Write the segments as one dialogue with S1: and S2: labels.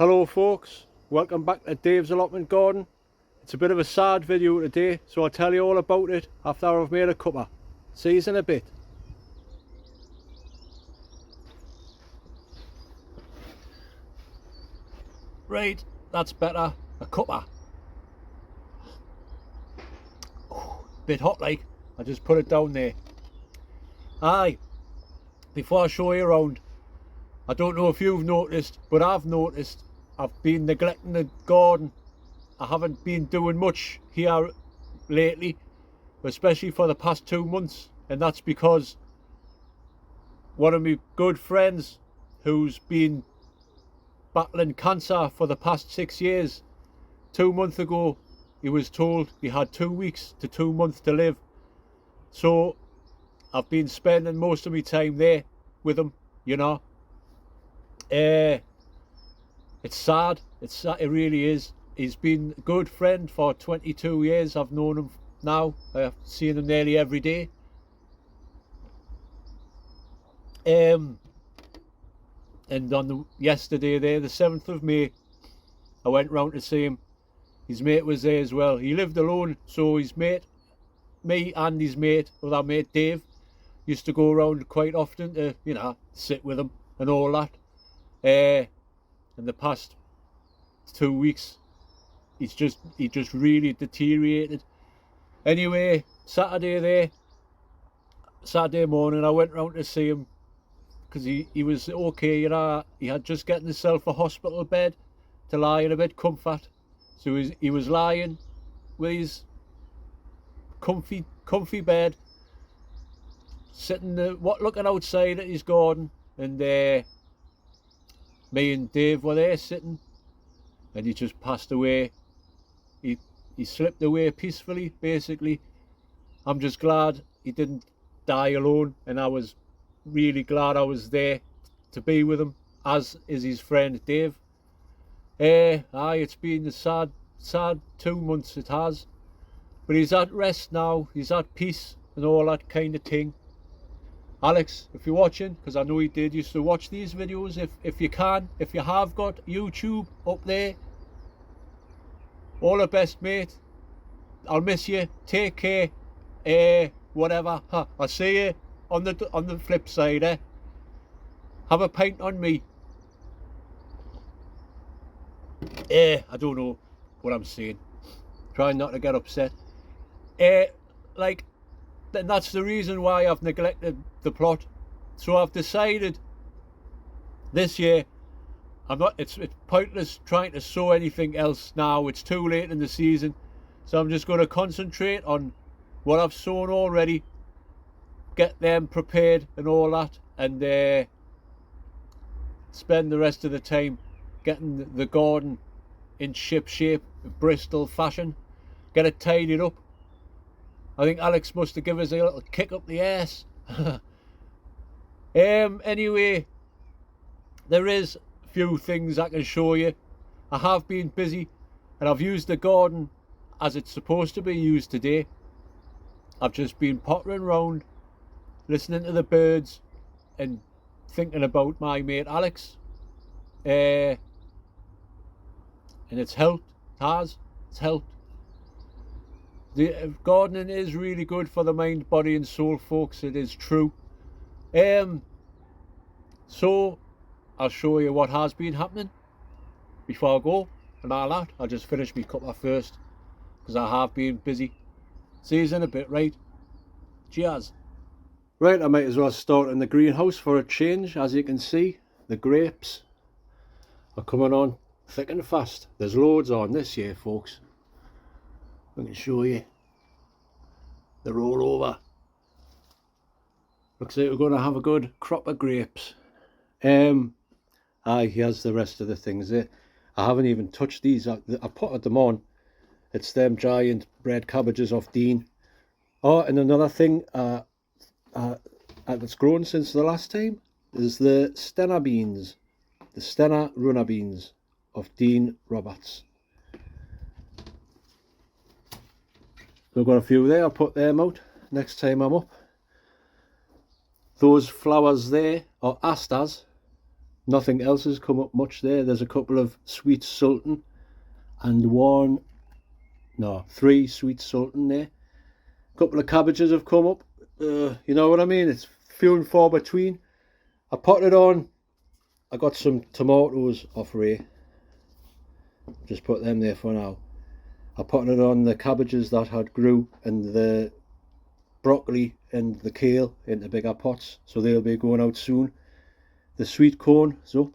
S1: Hello folks, welcome back to Dave's Allotment Garden. It's a bit of a sad video today, so I'll tell you all about it after I've made a cuppa. See you in a bit. Right, that's better. A cuppa. Bit hot like, I just put it down there. Aye, before I show you around, I don't know if you've noticed, but I've noticed I've been neglecting the garden. I haven't been doing much here lately, especially for the past 2 months, and that's because one of my good friends who's been battling cancer for the past 6 years, 2 months ago he was told he had 2 weeks to 2 months to live. So I've been spending most of my time there with him, you know. It's sad, it really is. He's been a good friend for 22 years. I've known him now. I've seen him nearly every day. And on yesterday there, the 7th of May, I went round to see him. His mate was there as well. He lived alone, so his mate, me and his mate, or our mate Dave, used to go around quite often to, you know, sit with him and all that. In the past 2 weeks, he just really deteriorated. Anyway, Saturday morning, I went round to see him because he was okay, you know. He had just gotten himself a hospital bed to lie in a bit comfort, so he was lying with his comfy bed, sitting looking outside at his garden, and me and Dave were there sitting, and he just passed away. He slipped away peacefully, basically. I'm just glad he didn't die alone, and I was really glad I was there to be with him, as is his friend Dave. Aye, it's been a sad 2 months, it has. But he's at rest now, he's at peace and all that kind of thing. Alex, if you're watching, because I know you used to watch these videos, if you have got YouTube up there, all the best, mate. I'll miss you. Take care. Whatever. I'll see you on the flip side. Have a pint on me. I don't know what I'm saying. Trying not to get upset. Like. Then that's the reason why I've neglected the plot. So I've decided this year it's pointless trying to sow anything else now. It's too late in the season, so I'm just going to concentrate on what I've sown already, get them prepared and all that, and spend the rest of the time getting the garden in ship shape, Bristol fashion, get it tidied up. I think Alex must have given us a little kick up the ass. Anyway, there is a few things I can show you. I have been busy, and I've used the garden as it's supposed to be used today. I've just been pottering around, listening to the birds, and thinking about my mate Alex. And it's helped. It's helped. The gardening is really good for the mind, body and soul, folks. It is true. So I'll show you what has been happening before I go and all that. I'll just finish my cuppa first because I have been busy. See you in a bit, right? Cheers. Right, I might as well start in the greenhouse for a change. As you can see, the grapes are coming on thick and fast. There's loads on this year, folks. I can show you. They're all over. Looks like we're going to have a good crop of grapes. Here's the rest of the things there. I haven't even touched these. I potted them on. It's them giant red cabbages off Dean. Oh, and another thing that's grown since the last time is the Stenna beans. The Stenna runner beans of Dean Roberts. We've got a few there. I'll put them out next time I'm up. Those flowers there are asters, Nothing else has come up much there. There's a couple of sweet sultan and three sweet sultan there. A couple of cabbages have come up. You know what I mean? It's few and far between. I potted on. I got some tomatoes off Ray. Just put them there for now. I potted on the cabbages that had grew and the broccoli and the kale into bigger pots, so they'll be going out soon. The sweet corn is up,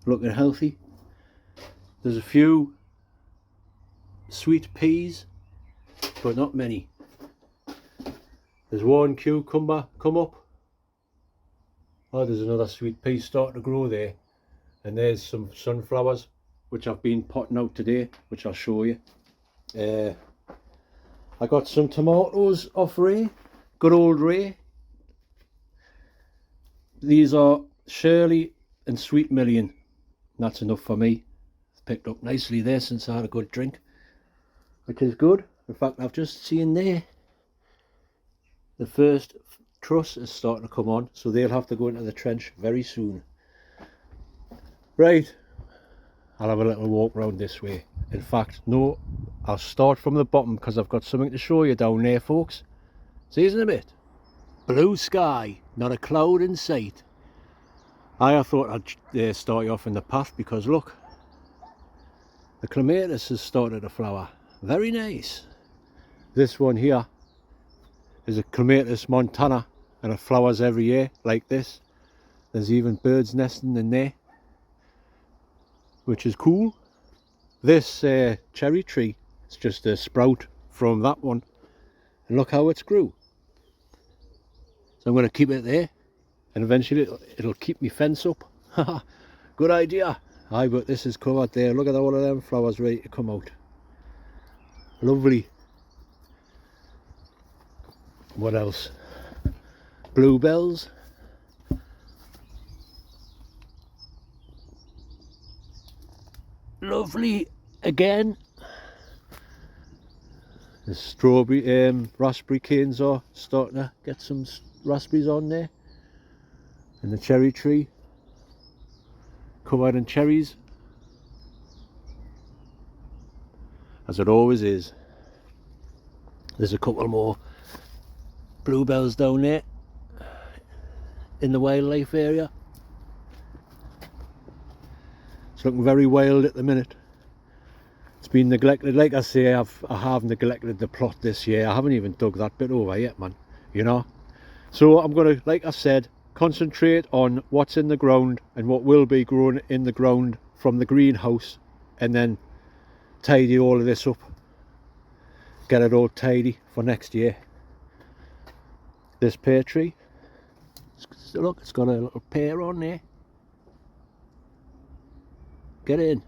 S1: looking healthy. There's a few sweet peas, but not many. There's one cucumber come up. Oh, there's another sweet pea starting to grow there. And there's some sunflowers, which I've been potting out today, which I'll show you. I got some tomatoes off Ray, good old Ray. These are Shirley and Sweet Million. That's enough for me. It's picked up nicely there since I had a good drink, which is good. In fact, I've just seen there the first truss is starting to come on, so they'll have to go into the trench very soon. Right, I'll have a little walk round this way. In fact, no, I'll start from the bottom because I've got something to show you down there, folks. See, isn't it a bit? Blue sky, not a cloud in sight. I thought I'd start you off in the path because look, the clematis has started to flower. Very nice. This one here is a clematis montana and it flowers every year like this. There's even birds nesting in there, which is cool. This cherry tree is just a sprout from that one, and look how it's grew. So I'm going to keep it there, and eventually it'll keep me fence up. Good idea. Aye, but this is covered there. Look at all of them flowers ready to come out. Lovely. What else? Bluebells. Lovely again. The strawberry, raspberry canes are starting to get some raspberries on there. And the cherry tree covered in cherries, as it always is. There's a couple more bluebells down there in the wildlife area. It's looking very wild at the minute. It's been neglected. Like I say, I have neglected the plot this year. I haven't even dug that bit over yet, man, you know. So I'm going to, like I said, concentrate on what's in the ground and what will be grown in the ground from the greenhouse, and then tidy all of this up, get it all tidy for next year. This pear tree, look, it's got a little pear on there. Get in.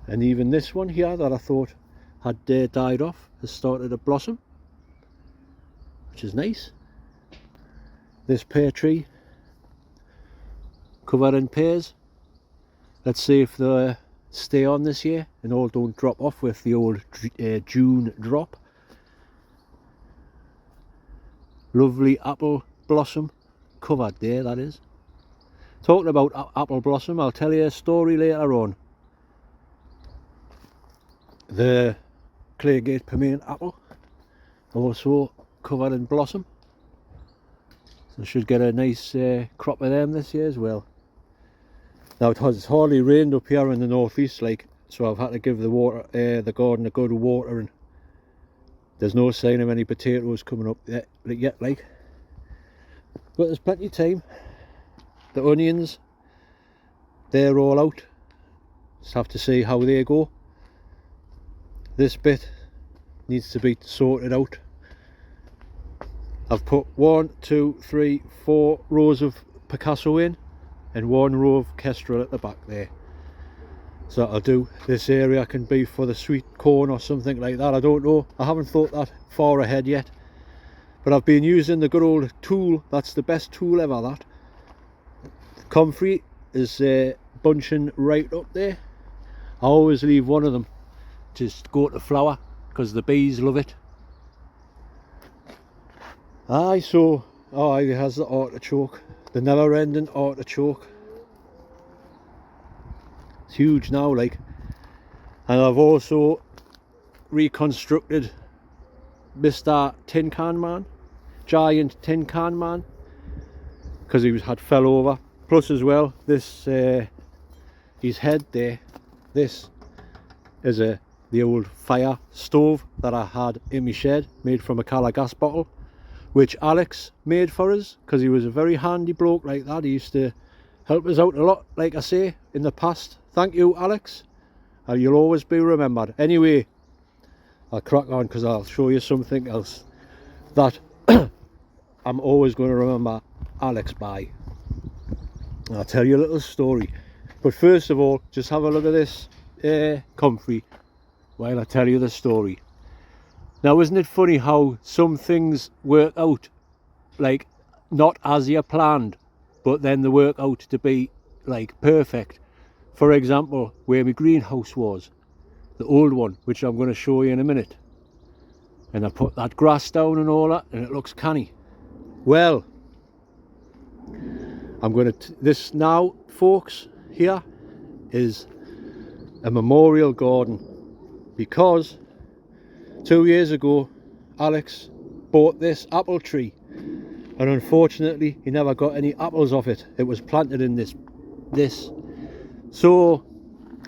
S1: And even this one here that I thought had died off has started to blossom, which is nice. This pear tree covered in pears. Let's see if they stay on this year and all don't drop off with the old June drop. Lovely apple blossom covered there, that is. Talking about apple blossom, I'll tell you a story later on. The Claygate Pemain apple also covered in blossom, so should get a nice crop of them this year as well. Now it's hardly rained up here in the northeast, like, so I've had to give the garden a good watering. There's no sign of any potatoes coming up yet, like, but there's plenty of time. The onions, they're all out. Just have to see how they go. This bit needs to be sorted out. I've put 1, 2, 3, 4 rows of Picasso in and 1 row of Kestrel at the back there. So that'll do. This area can be for the sweet corn or something like that. I don't know. I haven't thought that far ahead yet. But I've been using the good old tool. That's the best tool ever, that. Comfrey is bunching right up there. I always leave one of them to go to flower because the bees love it. Aye, so Oh, he has the artichoke, the never-ending artichoke. It's huge now, like. And I've also reconstructed Mr. Tin Can Man, giant tin can man, because he had fell over. Plus as well, this his head there, this is the old fire stove that I had in my shed, made from a Cala gas bottle, which Alex made for us, because he was a very handy bloke like that. He used to help us out a lot, like I say, in the past. Thank you, Alex. You'll always be remembered. Anyway, I'll crack on, because I'll show you something else that I'm always going to remember Alex by. I'll tell you a little story. But first of all, just have a look at this comfrey while I tell you the story. Now, isn't it funny how some things work out like not as you planned, but then they work out to be like perfect? For example, where my greenhouse was, the old one, which I'm going to show you in a minute, and I put that grass down and all that, and it looks canny. Well, I'm going to this now, folks, here is a memorial garden, because 2 years ago Alex bought this apple tree, and unfortunately he never got any apples off it. It was planted in this. So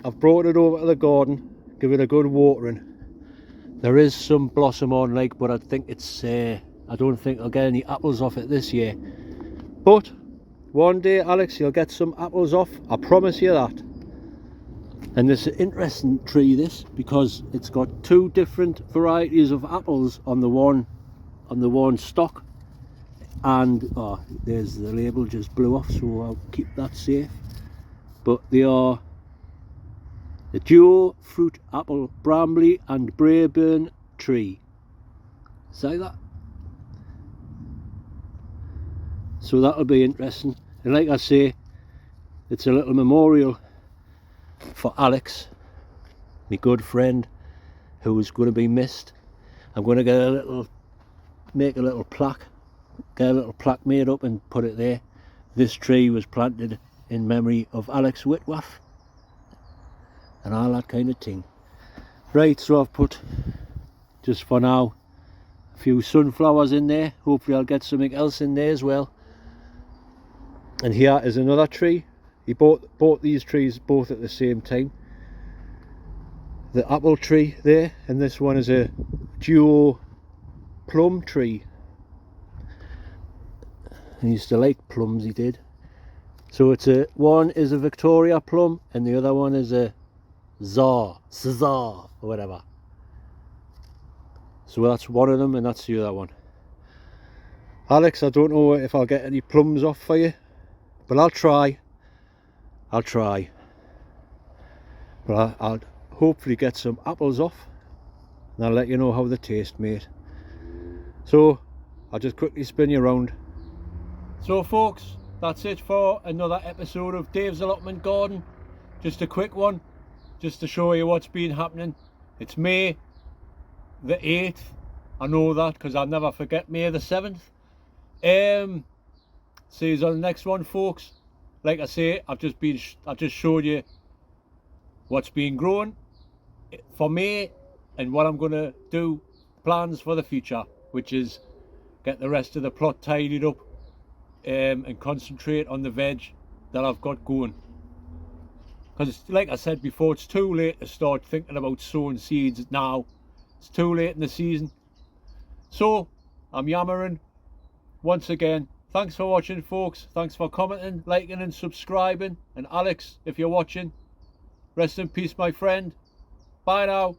S1: I've brought it over to the garden, give it a good watering. There is some blossom on, like, but I think it's I don't think I'll get any apples off it this year. But one day, Alex, you'll get some apples off, I promise you that. And this is an interesting tree, this, because it's got two different varieties of apples on the one stalk. And oh, there's the label, just blew off, so I'll keep that safe. But they are the duo fruit apple Bramley and Braeburn tree. Say that. So that'll be interesting. And like I say, it's a little memorial for Alex, my good friend, who is going to be missed. I'm going to make a little plaque, get a little plaque made up and put it there. This tree was planted in memory of Alex Whitworth and all that kind of thing. Right, so I've put, just for now, a few sunflowers in there. Hopefully I'll get something else in there as well. And here is another tree. He bought these trees both at the same time. The apple tree there, and this one is a duo plum tree. He used to like plums, he did. So it's one is a Victoria plum and the other one is a Cesar or whatever. So that's one of them and that's the other one. Alex, I don't know if I'll get any plums off for you, but I'll try. But I'll hopefully get some apples off, and I'll let you know how they taste, mate. So I'll just quickly spin you around. So folks, that's it for another episode of Dave's Allotment Garden. Just a quick one, just to show you what's been happening. It's May the 8th. I know that because I'll never forget May the 7th. See you on the next one, folks. Like I say, I've just showed you what's been growing for May and what I'm going to do, plans for the future, which is get the rest of the plot tidied up and concentrate on the veg that I've got going. Because like I said before, it's too late to start thinking about sowing seeds now. It's too late in the season. So I'm yammering once again. Thanks for watching, folks. Thanks for commenting, liking and subscribing. And Alex, if you're watching, rest in peace, my friend. Bye now.